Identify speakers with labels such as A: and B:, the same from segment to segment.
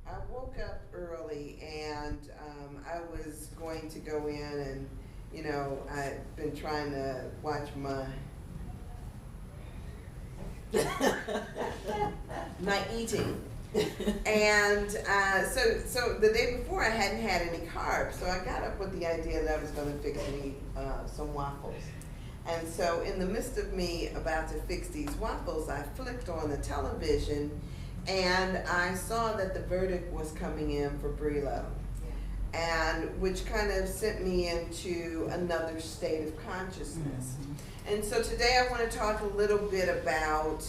A: I woke up early and I was going to go in and, I've been trying to watch my eating. And so the day before I hadn't had any carbs, so I got up with the idea that I was going to fix me some waffles. And so in the midst of me about to fix these waffles, I flicked on the television and I saw that the verdict was coming in for Brelo, and which kind of sent me into another state of consciousness. And so today I want to talk a little bit about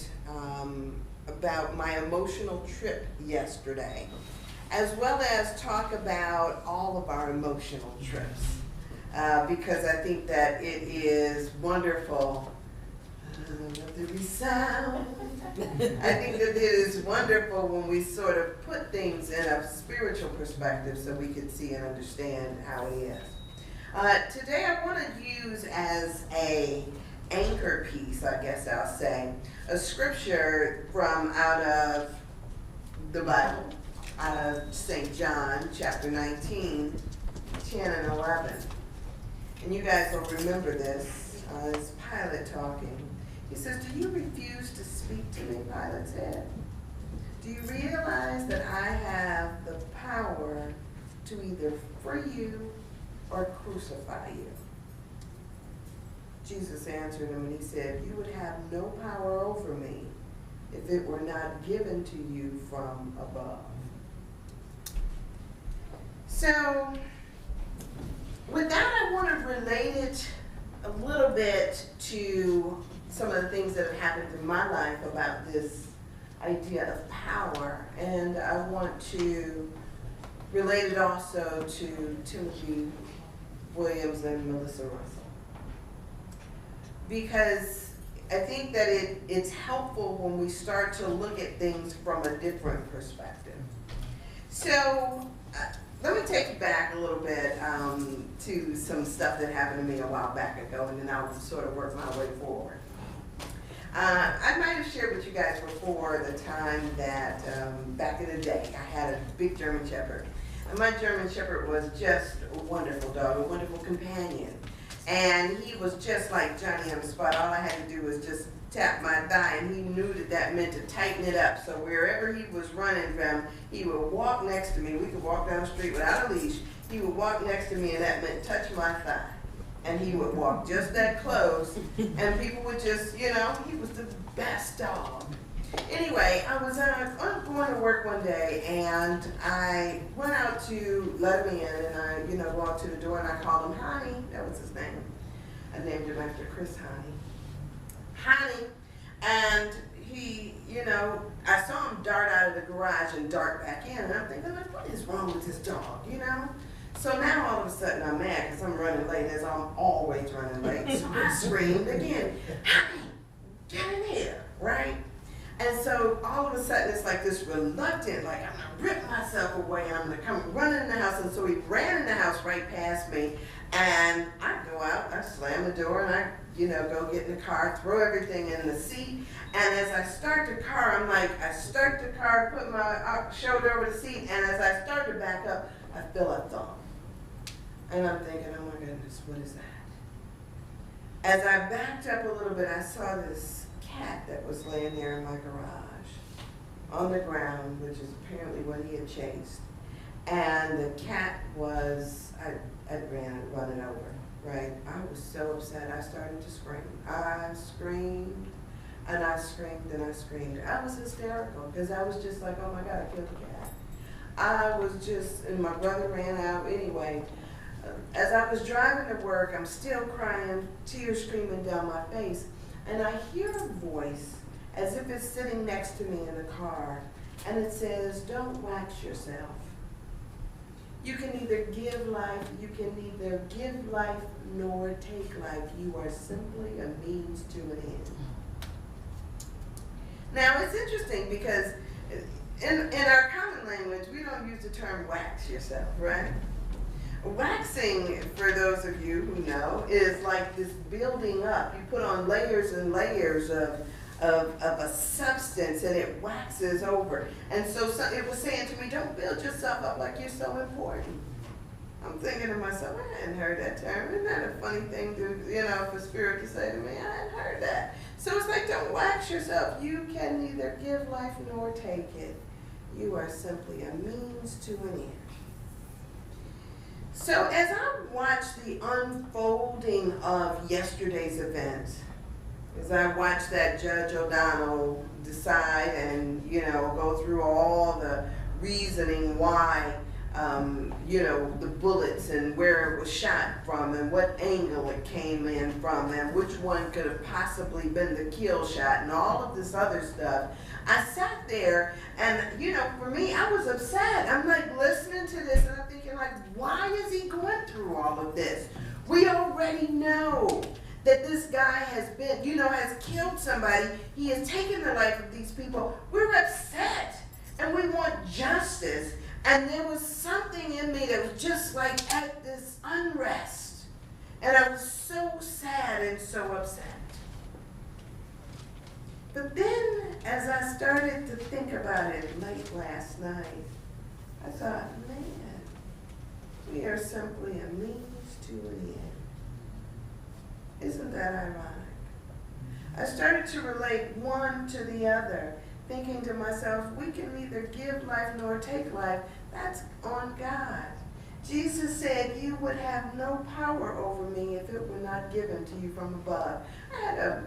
A: my emotional trip yesterday, as well as talk about all of our emotional trips, because I think that it is wonderful. Let there be sound. I think that it is wonderful when we sort of put things in a spiritual perspective so we can see and understand how it is. Today I want to use as a anchor piece, I guess I'll say, a scripture from out of the Bible, out of St. John, chapter 19, 10 and 11. And you guys will remember this. It's Pilate talking. He says, "Do you refuse to speak to me?" Pilate said. "Do you realize that I have the power to either free you or crucify you?" Jesus answered him and he said, "You would have no power over me if it were not given to you from above." So, with that, I want to relate it a little bit to some of the things that have happened in my life about this idea of power. And I want to relate it also to Timothy Williams and Melissa Russell, because I think that it's helpful when we start to look at things from a different perspective. So let me take you back a little bit to some stuff that happened to me a while back ago, and then I'll sort of work my way forward. I might have shared with you guys before the time that back in the day I had a big German Shepherd. And my German Shepherd was just a wonderful dog, a wonderful companion. And he was just like Johnny on the spot. All I had to do was just tap my thigh, and he knew that that meant to tighten it up. So wherever he was running from, he would walk next to me. We could walk down the street without a leash. He would walk next to me, and that meant touch my thigh. And he would walk just that close, and people would just, he was the best dog. Anyway, I was going to work one day, and I went out to let him in, and I, walked to the door, and I called him Honey. That was his name. I named him after Chris Honey. And he, I saw him dart out of the garage and dart back in, and I'm thinking, like, what is wrong with this dog, So now all of a sudden I'm mad because I'm running late, as I'm always running late. So I screamed again, "Honey, get in here," right? And so all of a sudden it's like this reluctant, like I'm gonna rip myself away, I'm gonna come running in the house. And so he ran in the house right past me, and I go out, I slam the door, and I, go get in the car, throw everything in the seat. And as I start the car, I start the car, put my shoulder over the seat, and as I start to back up, I feel a thump. And I'm thinking, oh my goodness, what is that? As I backed up a little bit, I saw this cat that was laying there in my garage on the ground, which is apparently what he had chased. And the cat was, I'd run it over, right? I was so upset, I started to scream. I screamed, and I screamed, and I screamed. I was hysterical, because I was just like, oh my God, I killed the cat. I was just, and my brother ran out anyway. As I was driving to work, I'm still crying, tears streaming down my face, and I hear a voice as if it's sitting next to me in the car, and it says, "Don't wax yourself. You can neither give life nor take life. You are simply a means to an end." Now it's interesting because in our common language, we don't use the term wax yourself, right? Waxing, for those of you who know, is like this building up. You put on layers and layers of a substance, and it waxes over. And so it was saying to me, don't build yourself up like you're so important. I'm thinking to myself, I hadn't heard that term. Isn't that a funny thing for spirit to say to me? I hadn't heard that. So it's like, don't wax yourself. You can neither give life nor take it. You are simply a means to an end. So as I watched the unfolding of yesterday's events, as I watched that Judge O'Donnell decide and, go through all the reasoning why, the bullets and where it was shot from and what angle it came in from and which one could have possibly been the kill shot and all of this other stuff, I sat there and, for me, I was upset. I'm like listening to this and I'm thinking like, why is he going through all of this? We already know that this guy has been, has killed somebody. He has taken the life of these people. We're upset and we want justice. And there was something in me that was just like at this unrest. And I was so sad and so upset. But then, as I started to think about it late last night, I thought, man, we are simply a means to an end. Isn't that ironic? I started to relate one to the other, thinking to myself, we can neither give life nor take life. That's on God. Jesus said, you would have no power over me if it were not given to you from above. I had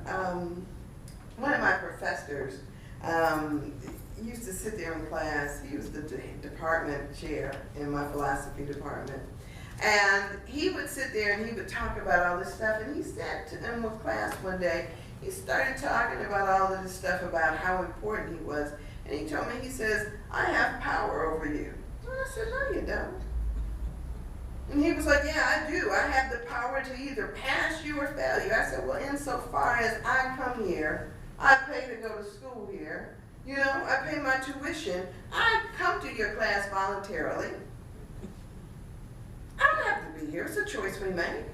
A: one of my professors used to sit there in class. He was the department chair in my philosophy department. And he would sit there and he would talk about all this stuff. And he sat in with class one day. He started talking about all of this stuff about how important he was. And he told me, he says, I have power over you. And I said, no, you don't. And he was like, yeah, I do. I have the power to either pass you or fail you. I said, well, insofar as I come here, I pay to go to school here. I pay my tuition. I come to your class voluntarily. I don't have to be here. It's a choice we make.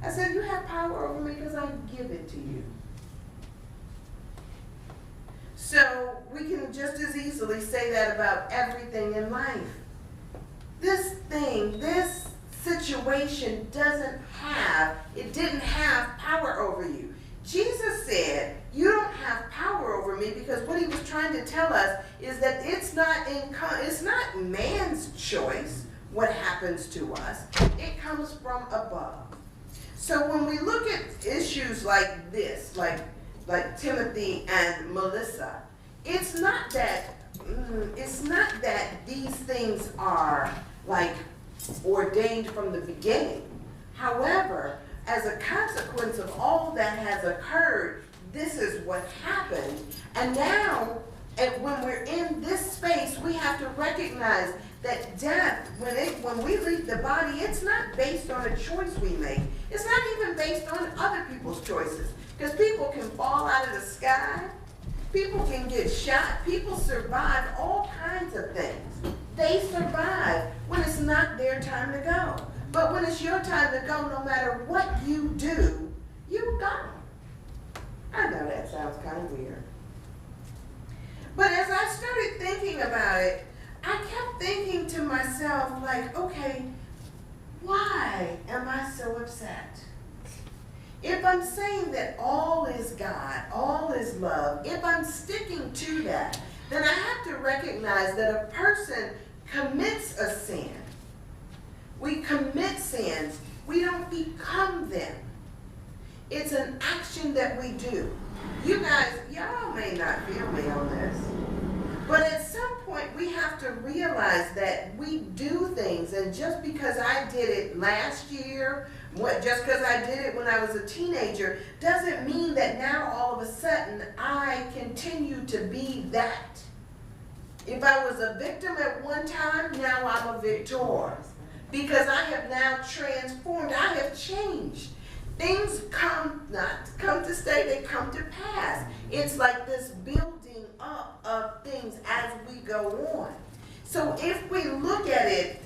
A: I said, you have power over me because I give it to you. So we can just as easily say that about everything in life. This situation didn't have power over you. Jesus said, you don't have power over me, because what he was trying to tell us is that it's not man's choice what happens to us. It comes from above. So when we look at issues like this, like Timothy and Melissa, it's not that these things are like ordained from the beginning. However, as a consequence of all that has occurred, this is what happened. And now, when we're in this space, we have to recognize that death, when we leave the body, it's not based on a choice we make. It's not even based on other people's choices. Because people can fall out of the sky. People can get shot. People survive all kinds of things. They survive when it's not their time to go. But when it's your time to go, no matter what you do, you go. I know that sounds kind of weird. But as I started thinking about it, I kept thinking to myself, like, okay, why am I so upset? If I'm saying that all is God, all is love, if I'm sticking to that, then I have to recognize that a person commits a sin. We commit sins. We don't become them. It's an action that we do. You guys, y'all may not feel me on this, but at some point we have to realize that we do things, and just because I did it last year, just because I did it when I was a teenager, doesn't mean that now all of a sudden I continue to be that. If I was a victim at one time, now I'm a victor. Because I have now transformed, I have changed. Things not come to stay, they come to pass. It's like this building up of things as we go on. So if we look at it,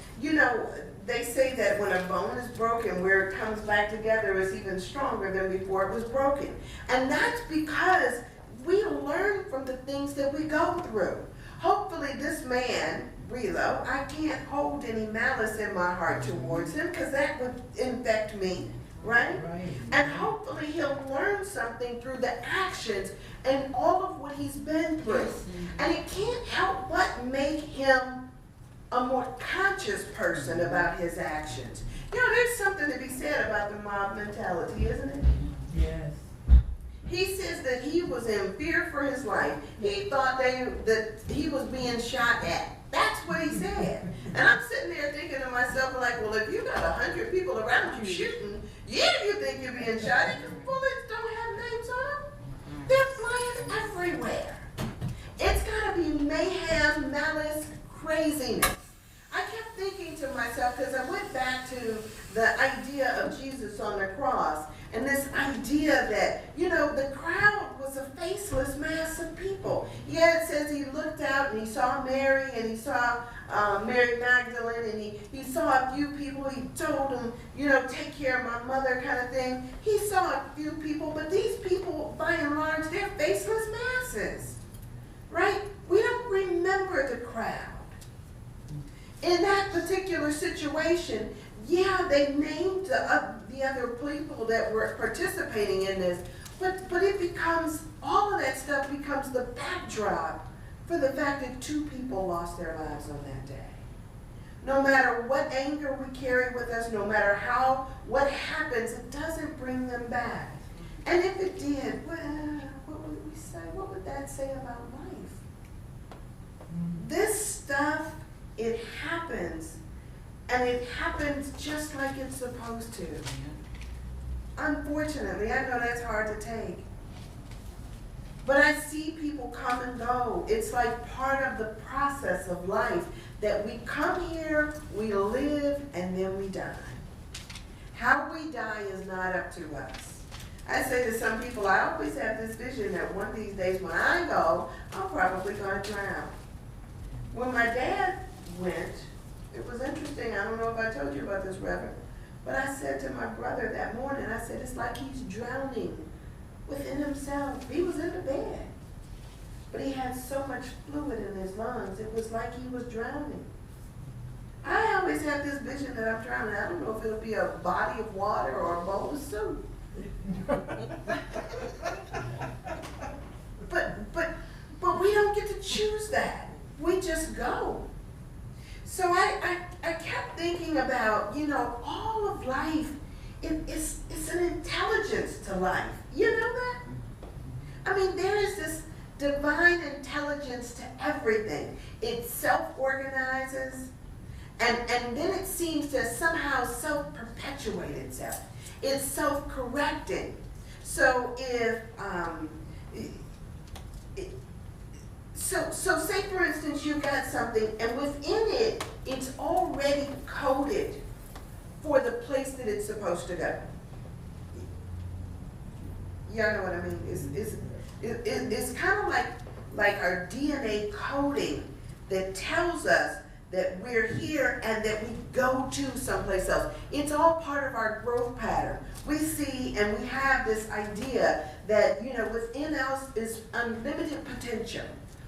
A: they say that when a bone is broken, where it comes back together is even stronger than before it was broken. And that's because we learn from the things that we go through. Hopefully this man, Brelo, I can't hold any malice in my heart towards him because that would infect me, right? And hopefully he'll learn something through the actions and all of what he's been through. And it can't help but make him a more conscious person about his actions. You know, there's something to be said about the mob mentality, isn't it?
B: Yes.
A: He says that he was in fear for his life. He thought that he was being shot at. That's what he said. And I'm sitting there thinking to myself, like, well, if you got 100 people around you shooting, yeah, you think you're being shot at because bullets don't have names on them. They're flying everywhere. It's got to be mayhem, malice, craziness. I kept thinking to myself, because I went back to the idea of Jesus on the cross, and this idea that, you know, the crowd was a faceless mass of people. Yeah, it says he looked out and he saw Mary and he saw Mary Magdalene, and he saw a few people. He told them, you know, take care of my mother kind of thing. He saw a few people, but these people, by and large, they're faceless masses, right? We don't remember the crowd. In that particular situation, yeah, they named the other people that were participating in this, but it becomes, all of that stuff becomes the backdrop for the fact that 2 people lost their lives on that day. No matter what anger we carry with us, no matter what happens, it doesn't bring them back. And if it did, well, what would we say? What would that say about life? This stuff, it happens, and it happens just like it's supposed to. Unfortunately, I know that's hard to take. But I see people come and go. It's like part of the process of life that we come here, we live, and then we die. How we die is not up to us. I say to some people, I always have this vision that one of these days when I go, I'm probably going to drown. When my dad went, it was interesting. I don't know if I told you about this, Reverend, but I said to my brother that morning, I said, it's like he's drowning within himself. He was in the bed, but he had so much fluid in his lungs, it was like he was drowning. I always have this vision that I'm drowning. I don't know if it'll be a body of water or a bowl of soup. But we don't get to choose that. We just go. So I kept thinking about, you know, all of life, it's an intelligence to life. You know that? I mean, there is this divine intelligence to everything. It self-organizes, and then it seems to somehow self-perpetuate itself. It's self-correcting. So if, So say for instance you've got something and within it, it's already coded for the place that it's supposed to go. Y'all know what I mean? It's kind of like our DNA coding that tells us that we're here and that we go to someplace else. It's all part of our growth pattern. We see and we have this idea that, you know, within us is unlimited potential.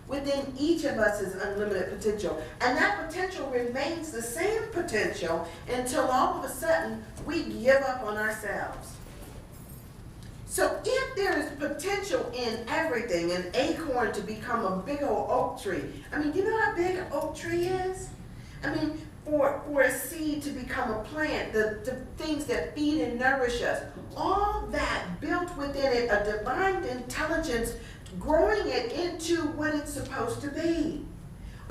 A: Within each of us is unlimited potential. And that potential remains the same potential until all of a sudden we give up on ourselves. So if there is potential in everything, an acorn to become a big old oak tree. I mean, you know how big an oak tree is? I mean, for a seed to become a plant, the things that feed and nourish us, all that built within it a divine intelligence, growing it into what it's supposed to be.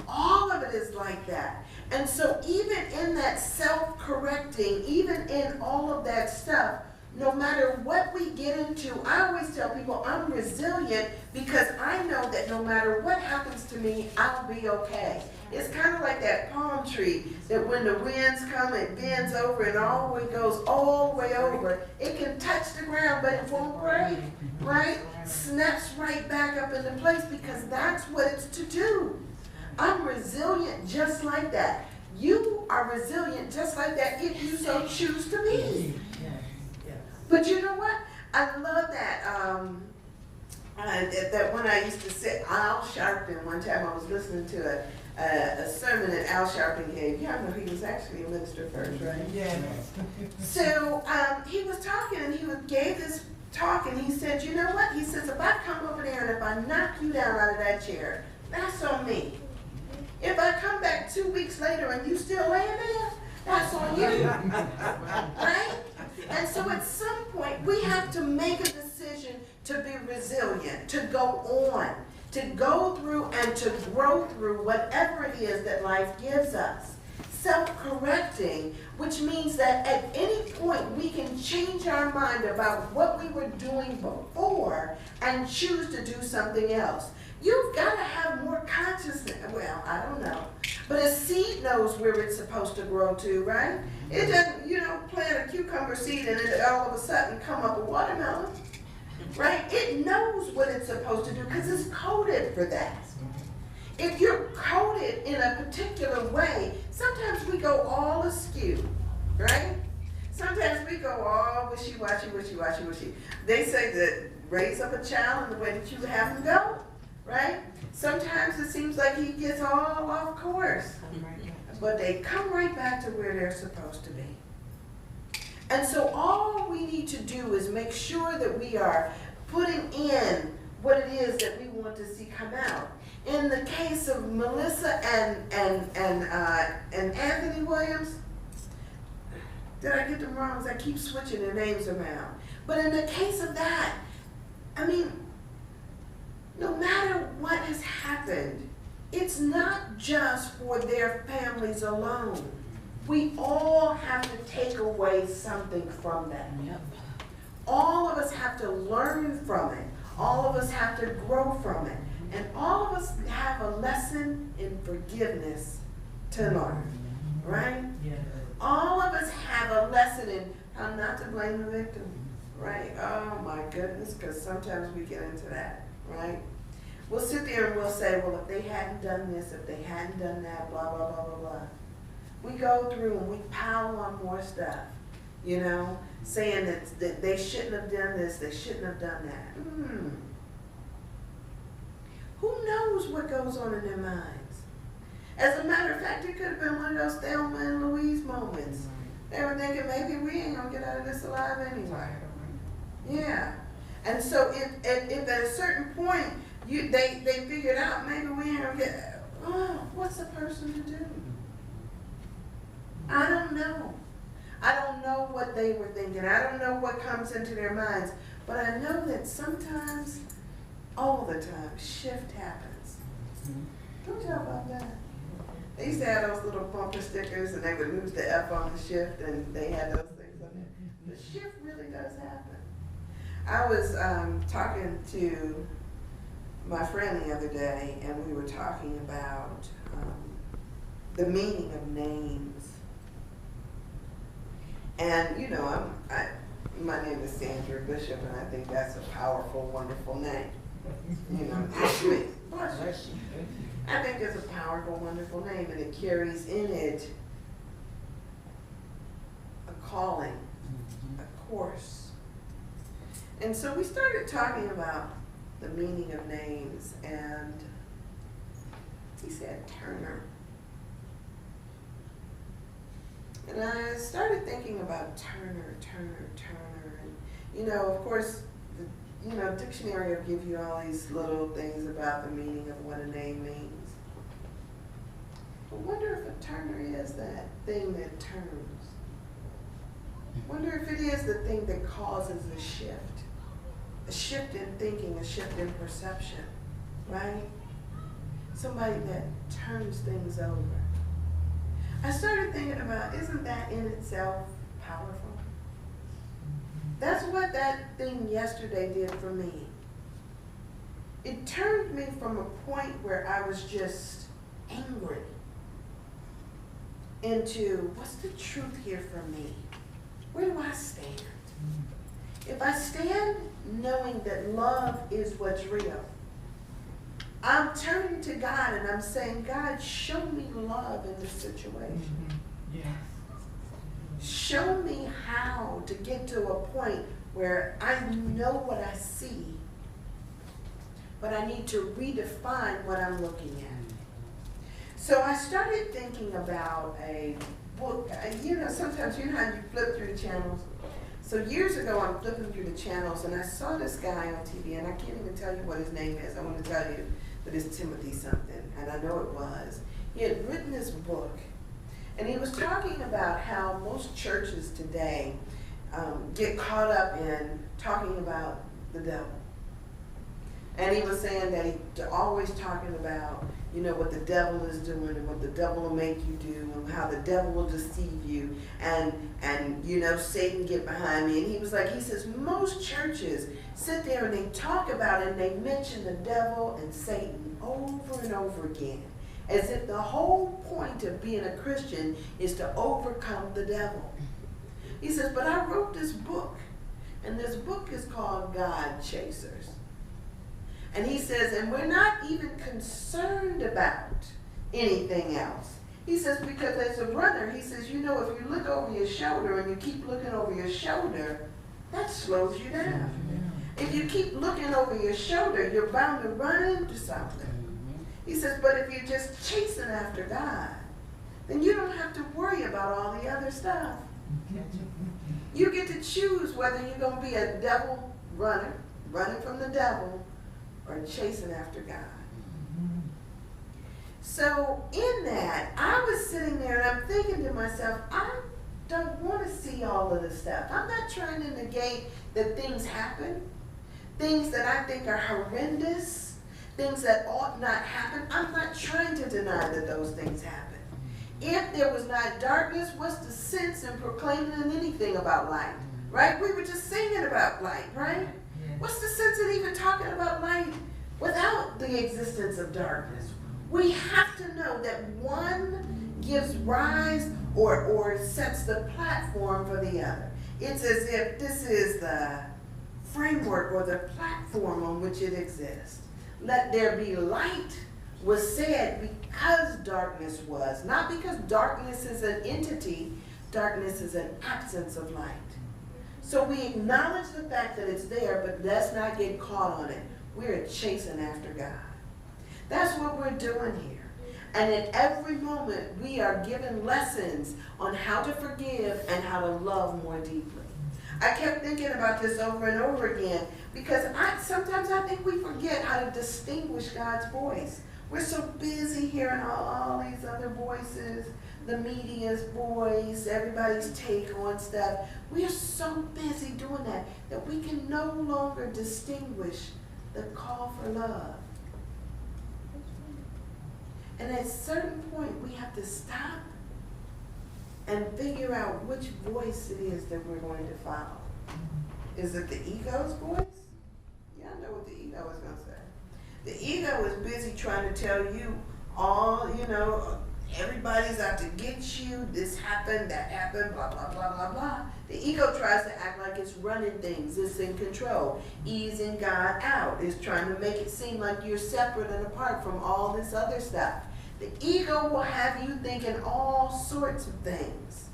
A: All of it is like that. And so even in that self-correcting, even in all of that stuff, no matter what we get into, I always tell people I'm resilient because I know that no matter what happens to me, I'll be okay. It's kind of like that palm tree that when the winds come, it bends over and always goes all the way over. It can touch the ground, but it won't break, right? Snaps right back up into place because that's what it's to do. I'm resilient just like that. You are resilient just like that if you so choose to be. But you know what? I love that that when I used to sit, Al Sharpton, one time I was listening to a sermon that Al Sharpton gave. Y'all know he was actually a minister first, right?
B: Yeah.
A: So he was talking, and gave this talk, and he said, you know what? He says, if I come over there and if I knock you down out of that chair, that's on me. If I come back 2 weeks later and you still laying there, that's on you. Right? And so at some point, we have to make a decision to be resilient, to go on, to go through and to grow through whatever it is that life gives us. Self-correcting, which means that at any point we can change our mind about what we were doing before and choose to do something else. You've got to have more consciousness. Well, I don't know. But a seed knows where it's supposed to grow to, right? It doesn't, plant a cucumber seed and it all of a sudden come up a watermelon, right? It knows what it's supposed to do because it's coded for that. If you're coded in a particular way, sometimes we go all askew, right? Sometimes we go all wishy-washy, wishy-washy, wishy. They say that raise up a child in the way that you have him go, right? Sometimes it seems like he gets all off course, but they come right back to where they're supposed to be. And so all we need to do is make sure that we are putting in what it is that we want to see come out. In the case of Melissa and Anthony Williams, did I get them wrong? Because I keep switching their names around. But in the case of that, I mean, no matter what has happened, it's not just for their families alone. We all have to take away something from that.
B: Yep.
A: All of us have to learn from it. All of us have to grow from it. And all of us have a lesson in forgiveness to learn, right?
B: Yeah.
A: All of us have a lesson in how not to blame the victim, right? Oh my goodness, because sometimes we get into that, right? We'll sit there and we'll say, well, if they hadn't done this, if they hadn't done that, blah, blah, blah, blah, blah. We go through and we pile on more stuff, saying that they shouldn't have done this, they shouldn't have done that. Who knows what goes on in their minds? As a matter of fact, it could have been one of those Thelma and Louise moments. They were thinking, maybe we ain't gonna get out of this alive anyway. Yeah. And so if at a certain point, they figured out, maybe we ain't gonna get, what's a person to do? I don't know. I don't know what they were thinking. I don't know what comes into their minds. But I know that sometimes, all the time, shift happens. Don't y'all about that? They used to have those little bumper stickers and they would lose the F on the shift and they had those things on there. The shift really does happen. I was talking to my friend the other day and we were talking about the meaning of names. And my name is Sandra Bishop, and I think that's a powerful, wonderful name. Bless you. I think it's a powerful, wonderful name, and it carries in it a calling, a course. And so we started talking about the meaning of names, and he said Turner. And I started thinking about Turner, and of course, the dictionary will give you all these little things about the meaning of what a name means. I wonder if a Turner is that thing that turns. I wonder if it is the thing that causes a shift in thinking, a shift in perception, right? Somebody that turns things over. I started thinking about, isn't that in itself powerful? That's what that thing yesterday did for me. It turned me from a point where I was just angry into, what's the truth here for me? Where do I stand? If I stand knowing that love is what's real, I'm turning to God and I'm saying, God, show me love in this situation.
B: Yeah.
A: Show me how to get to a point where I know what I see but I need to redefine what I'm looking at. So I started thinking about a book. Sometimes you know how you flip through the channels. So years ago, I'm flipping through the channels, and I saw this guy on TV, and I can't even tell you what his name is. I want to tell you that it's Timothy something, and I know it was. He had written this book, and he was talking about how most churches today get caught up in talking about the devil. And he was saying that he's always talking about, what the devil is doing and what the devil will make you do and how the devil will deceive you and Satan get behind me. And he says, most churches sit there and they talk about it and they mention the devil and Satan over and over again, as if the whole point of being a Christian is to overcome the devil. He says, but I wrote this book, and this book is called God Chasers. And he says, and we're not even concerned about anything else. He says, because as a runner, he says, if you look over your shoulder and you keep looking over your shoulder, that slows you down. If you keep looking over your shoulder, you're bound to run into something. He says, but if you're just chasing after God, then you don't have to worry about all the other stuff. You get to choose whether you're going to be a devil runner, running from the devil, or chasing after God. So in that, I was sitting there and I'm thinking to myself, I don't want to see all of this stuff. I'm not trying to negate that things happen, things that I think are horrendous, things that ought not happen. I'm not trying to deny that those things happen. If there was not darkness, what's the sense in proclaiming anything about light? Right? We were just singing about light, right? What's the sense in even talking about light without the existence of darkness? We have to know that one gives rise or sets the platform for the other. It's as if this is the framework or the platform on which it exists. Let there be light was said because darkness was, not because darkness is an entity, darkness is an absence of light. So we acknowledge the fact that it's there, but let's not get caught on it. We're chasing after God. That's what we're doing here. And at every moment, we are given lessons on how to forgive and how to love more deeply. I kept thinking about this over and over again because sometimes I think we forget how to distinguish God's voice. We're so busy hearing all these other voices, the media's voice, everybody's take on stuff. We are so busy doing that we can no longer distinguish the call for love. And at a certain point, we have to stop and figure out which voice it is that we're going to follow. Is it the ego's voice? Yeah, I know what the ego is going to say. The ego is busy trying to tell you all, everybody's out to get you, this happened, that happened, blah, blah, blah, blah, blah. The ego tries to act like it's running things, it's in control, easing God out. It's trying to make it seem like you're separate and apart from all this other stuff. The ego will have you thinking all sorts of things.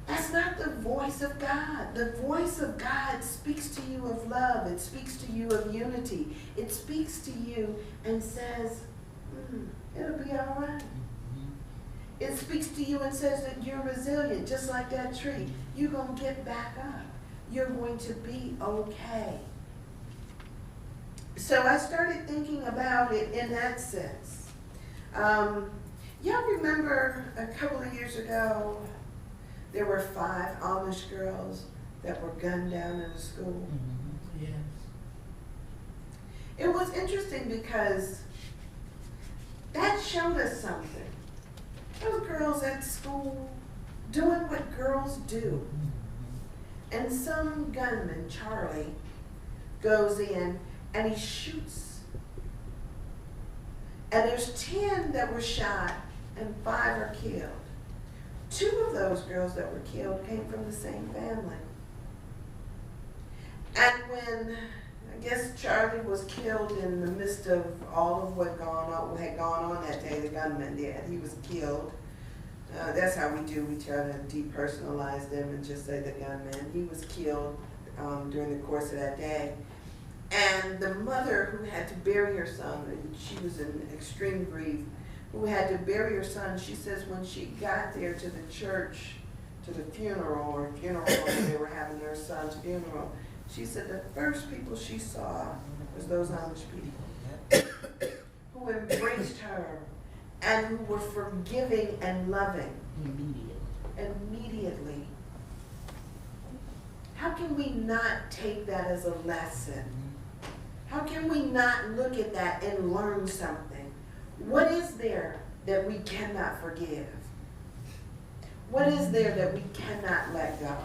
A: That's not the voice of God. The voice of God speaks to you of love. It speaks to you of unity. It speaks to you and says, it'll be all right. It speaks to you and says that you're resilient, just like that tree. You're going to get back up. You're going to be okay. So I started thinking about it in that sense. Y'all remember a couple of years ago, there were 5 Amish girls that were gunned down in a school?
B: Yes.
A: It was interesting because that showed us something. Those girls at school doing what girls do. And some gunman, Charlie, goes in and he shoots. And there's 10 that were shot and 5 are killed. 2 of those girls that were killed came from the same family. And when, I guess Charlie was killed in the midst of all of what had gone on that day, the gunman did. He was killed. That's how we do. We try to depersonalize them and just say the gunman. He was killed during the course of that day. And the mother who had to bury her son, and she was in extreme grief, who had to bury her son, she says when she got there to the church, to the funeral, or funeral, when they were having their son's funeral, she said the first people she saw was those Amish people who embraced her and who were forgiving and loving. Immediately. How can we not take that as a lesson? How can we not look at that and learn something? What is there that we cannot forgive? What is there that we cannot let go?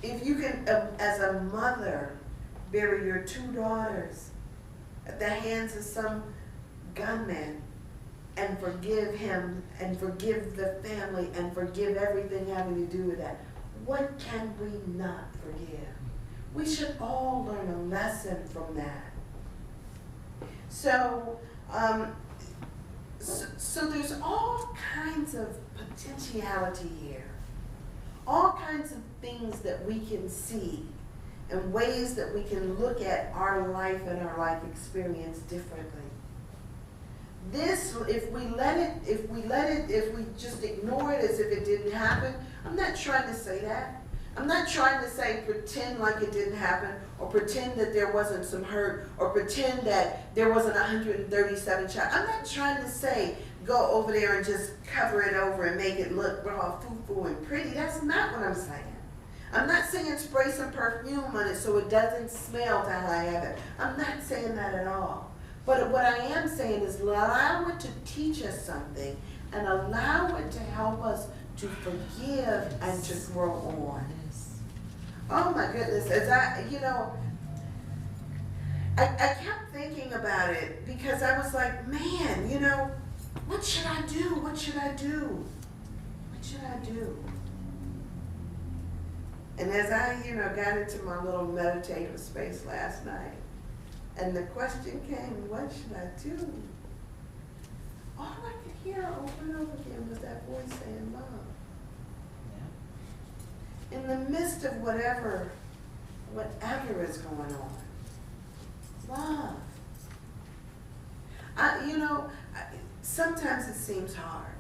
A: If you can, as a mother, bury your 2 daughters at the hands of some gunman and forgive him and forgive the family and forgive everything having to do with that, what can we not forgive? We should all learn a lesson from that. So there's all kinds of potentiality here. All kinds of things that we can see and ways that we can look at our life and our life experience differently. This, if we just ignore it as if it didn't happen, I'm not trying to say that. I'm not trying to say pretend like it didn't happen, or pretend that there wasn't some hurt, or pretend that there wasn't 137 child. I'm not trying to say go over there and just cover it over and make it look raw, foo-foo, and pretty. That's not what I'm saying. I'm not saying spray some perfume on it so it doesn't smell till I have it. I'm not saying that at all. But what I am saying is allow it to teach us something and allow it to help us to forgive and to grow on. Oh my goodness, as I kept thinking about it because I was like, man, what should I do? What should I do? What should I do? And as I, got into my little meditative space last night, and the question came, what should I do? All I could hear over and over again was that voice saying love. Yeah. In the midst of whatever is going on, love. Sometimes it seems hard.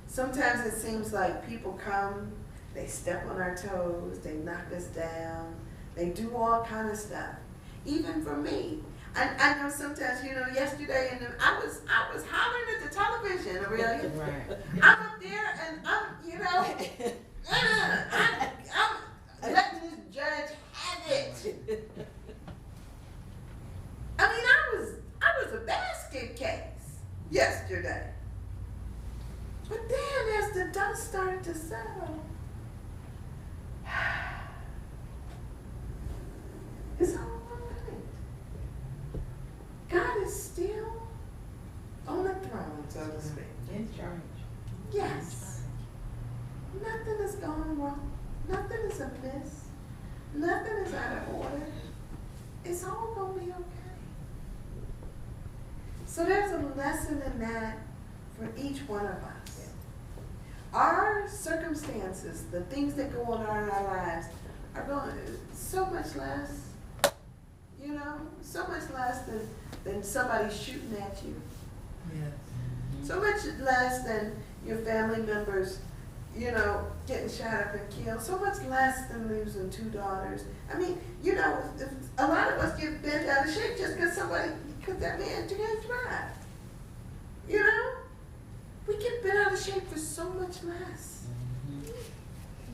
A: Sometimes it seems like people come, they step on our toes, they knock us down, they do all kind of stuff. Even for me, I know sometimes, yesterday, and I was hollering at the television, really. Right. I'm up there, and I'm letting this judge have it. I mean, I was a basket case yesterday. But then, as the dust started to settle, it's all right. God is still on the throne, so to speak.
B: In charge.
A: Yes. Nothing is going wrong. Nothing is amiss. Nothing is out of order. It's all going to be okay. So there's a lesson in that for each one of us. Our circumstances, the things that go on in our lives, are going so much less, so much less than somebody shooting at you. Yes. So much less than your family members, getting shot up and killed. So much less than losing 2 daughters. I mean, a lot of us get bent out of shape just because that man can't drive. We get bent out of shape for so much less.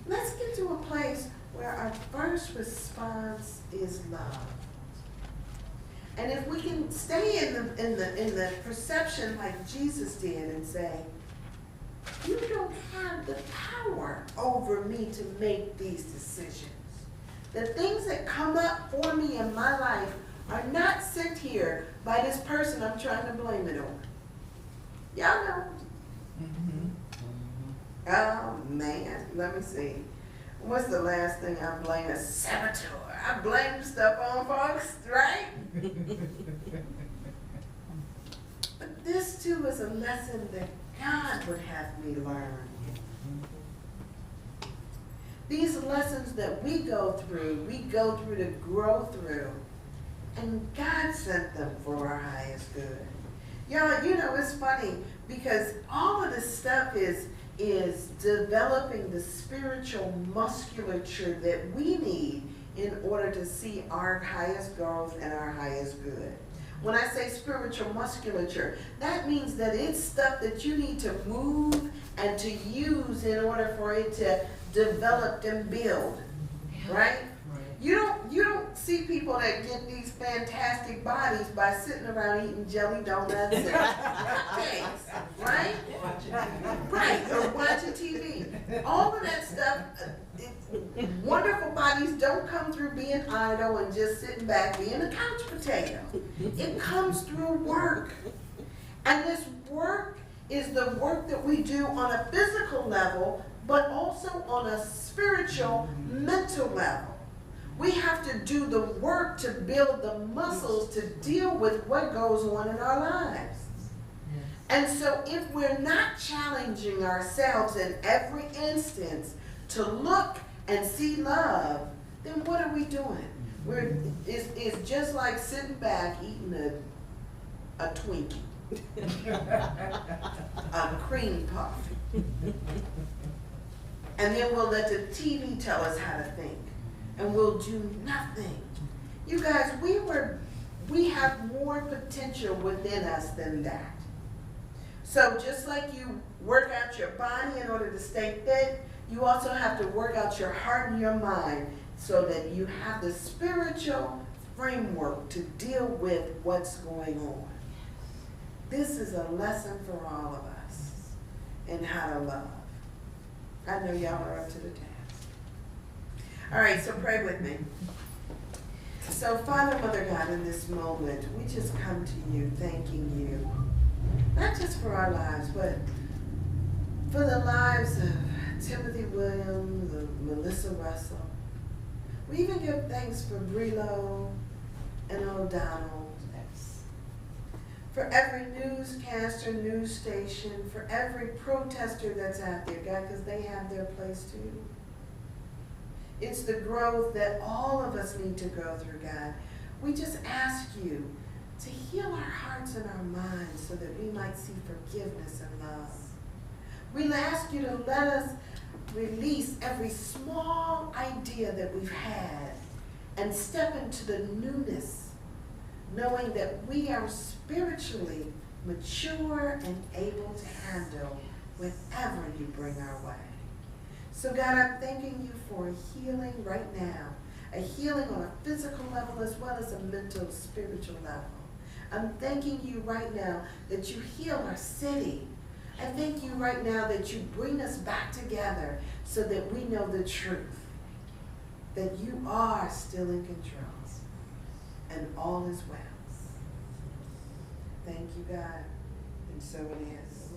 A: Let's get to a place where our first response is love. And if we can stay in the perception like Jesus did and say, you don't have the power over me to make these decisions. The things that come up for me in my life are not sent here by this person I'm trying to blame it on. Y'all know. Oh man, let me see. What's the last thing I blame? A saboteur. I blame stuff on folks, right? But this too is a lesson that God would have me learn. These lessons that we go through to grow through. And God sent them for our highest good. Y'all, you know, it's funny because all of this stuff is developing the spiritual musculature that we need in order to see our highest growth and our highest good. When I say spiritual musculature, that means that it's stuff that you need to move and to use in order for it to develop and build, right? You don't see people that get these fantastic bodies by sitting around eating jelly donuts and cupcakes, right? Right, or watching TV. All of that stuff, wonderful bodies don't come through being idle and just sitting back being a couch potato. It comes through work. And this work is the work that we do on a physical level, but also on a spiritual, mental level. We have to do the work to build the muscles to deal with what goes on in our lives. And so if we're not challenging ourselves in every instance to look and see love, then what are we doing? It's just like sitting back eating a Twinkie, a cream puff. And then we'll let the TV tell us how to think. And we'll do nothing. You guys, we have more potential within us than that. So just like you work out your body in order to stay fit, you also have to work out your heart and your mind so that you have the spiritual framework to deal with what's going on. This is a lesson for all of us in how to love. I know y'all are up to the task. All right, so pray with me. So Father, Mother God, in this moment, we just come to you thanking you, not just for our lives, but for the lives of Timothy Williams, of Melissa Russell. We even give thanks for Brelo and O'Donnell. For every newscaster, news station, for every protester that's out there, God, because they have their place too. It's the growth that all of us need to go through, God. We just ask you to heal our hearts and our minds so that we might see forgiveness and love. We'll ask you to let us release every small idea that we've had and step into the newness, knowing that we are spiritually mature and able to handle whatever you bring our way. So God, I'm thanking you for a healing right now, a healing on a physical level as well as a mental, spiritual level. I'm thanking you right now that you heal our city. I thank you right now that you bring us back together so that we know the truth, that you are still in control and all is well. Thank you, God, and so it is.